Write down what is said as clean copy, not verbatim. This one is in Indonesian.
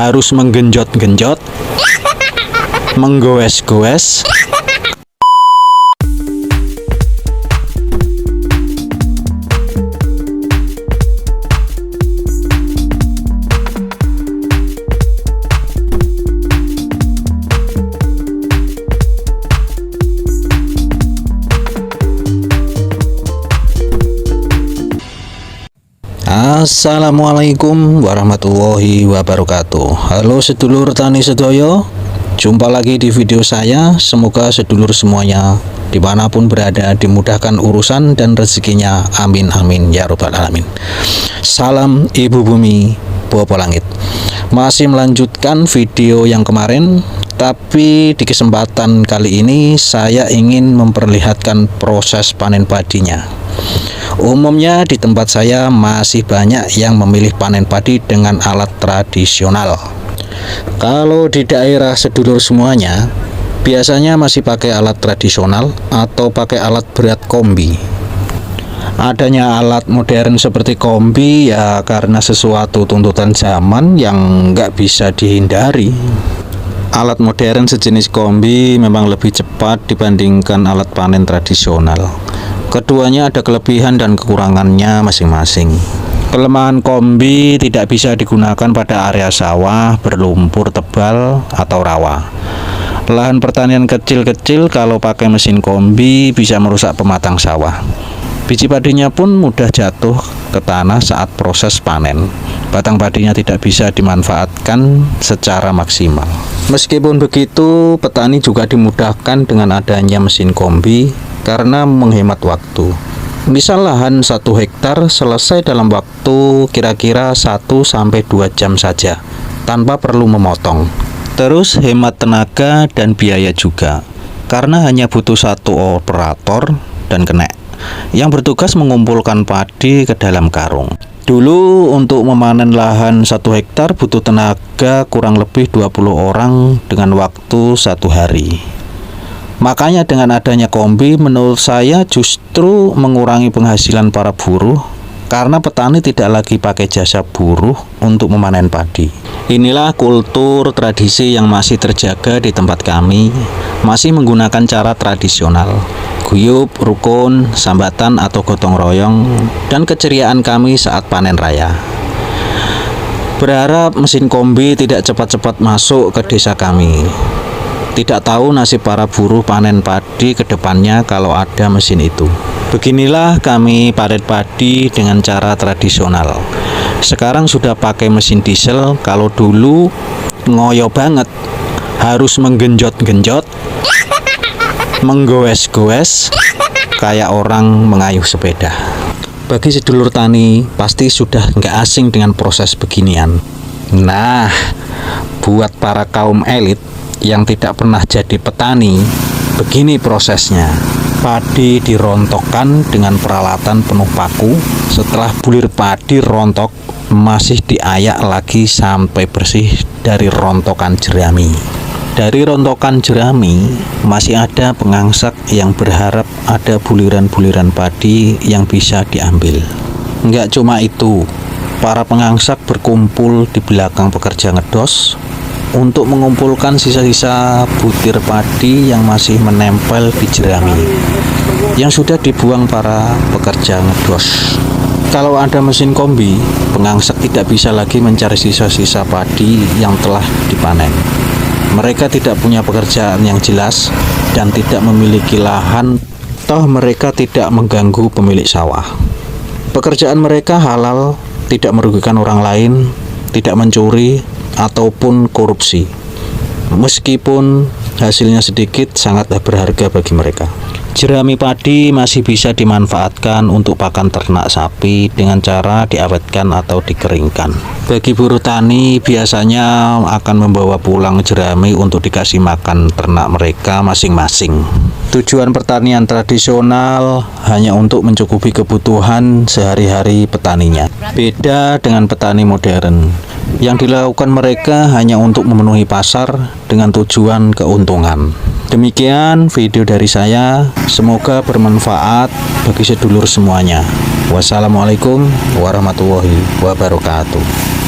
harus menggenjot-genjot, menggoes-goes. Assalamualaikum warahmatullahi wabarakatuh. Halo sedulur tani sedoyo, jumpa lagi di video saya. Semoga sedulur semuanya dimanapun berada dimudahkan urusan dan rezekinya, amin amin ya robbal alamin. Salam ibu bumi, bopo langit. Masih melanjutkan video yang kemarin, tapi di kesempatan kali ini saya ingin memperlihatkan proses panen padinya. Umumnya di tempat saya masih banyak yang memilih panen padi dengan alat tradisional. Kalau di daerah sedulur semuanya, biasanya masih pakai alat tradisional atau pakai alat berat kombi. Adanya alat modern seperti kombi ya karena sesuatu tuntutan zaman yang nggak bisa dihindari. Alat modern sejenis kombi memang lebih cepat dibandingkan alat panen tradisional. Keduanya ada kelebihan dan kekurangannya masing-masing. Kelemahan kombi tidak bisa digunakan pada area sawah berlumpur tebal atau rawa. Lahan pertanian kecil-kecil kalau pakai mesin kombi bisa merusak pematang sawah. Biji padinya pun mudah jatuh ke tanah saat proses panen. Batang padinya tidak bisa dimanfaatkan secara maksimal. Meskipun begitu, petani juga dimudahkan dengan adanya mesin kombi karena menghemat waktu. Misal lahan 1 hektar selesai dalam waktu kira-kira 1-2 jam saja tanpa perlu memotong. Terus hemat tenaga dan biaya juga karena hanya butuh 1 operator dan kenek yang bertugas mengumpulkan padi ke dalam karung. Dulu untuk memanen lahan 1 hektar butuh tenaga kurang lebih 20 orang dengan waktu 1 hari. Makanya dengan adanya kombi menurut saya justru mengurangi penghasilan para buruh karena petani tidak lagi pakai jasa buruh untuk memanen padi. Inilah kultur tradisi yang masih terjaga di tempat kami, masih menggunakan cara tradisional. Guyup, rukun, sambatan atau gotong royong, dan keceriaan kami saat panen raya. Berharap mesin kombi tidak cepat-cepat masuk ke desa kami. Tidak tahu nasib para buruh panen padi ke depannya kalau ada mesin itu. Beginilah kami panen padi dengan cara tradisional. Sekarang sudah pakai mesin diesel, kalau dulu ngoyo banget. Harus menggenjot-genjot, menggoes-goes, kayak orang mengayuh sepeda. Bagi sedulur tani, pasti sudah nggak asing dengan proses beginian. Nah, buat para kaum elit yang tidak pernah jadi petani, begini prosesnya. Padi dirontokkan dengan peralatan penuh paku. Setelah bulir padi rontok, masih diayak lagi sampai bersih dari rontokan jerami. Dari rontokan jerami masih ada pengangsak yang berharap ada buliran-buliran padi yang bisa diambil. Enggak cuma itu, para pengangsak berkumpul di belakang pekerja ngedos untuk mengumpulkan sisa-sisa butir padi yang masih menempel di jerami yang sudah dibuang para pekerja ngedos. Kalau ada mesin kombi, pengangsak tidak bisa lagi mencari sisa-sisa padi yang telah dipanen. Mereka tidak punya pekerjaan yang jelas dan tidak memiliki lahan, toh mereka tidak mengganggu pemilik sawah. Pekerjaan mereka halal, tidak merugikan orang lain, tidak mencuri ataupun korupsi. Meskipun hasilnya sedikit, sangat berharga bagi mereka. Jerami padi masih bisa dimanfaatkan untuk pakan ternak sapi dengan cara diawetkan atau dikeringkan. Bagi buruh tani biasanya akan membawa pulang jerami untuk dikasih makan ternak mereka masing-masing. Tujuan pertanian tradisional hanya untuk mencukupi kebutuhan sehari-hari petaninya. Beda dengan petani modern. Yang dilakukan mereka hanya untuk memenuhi pasar dengan tujuan keuntungan. Demikian video dari saya, semoga bermanfaat bagi sedulur semuanya. Wassalamualaikum warahmatullahi wabarakatuh.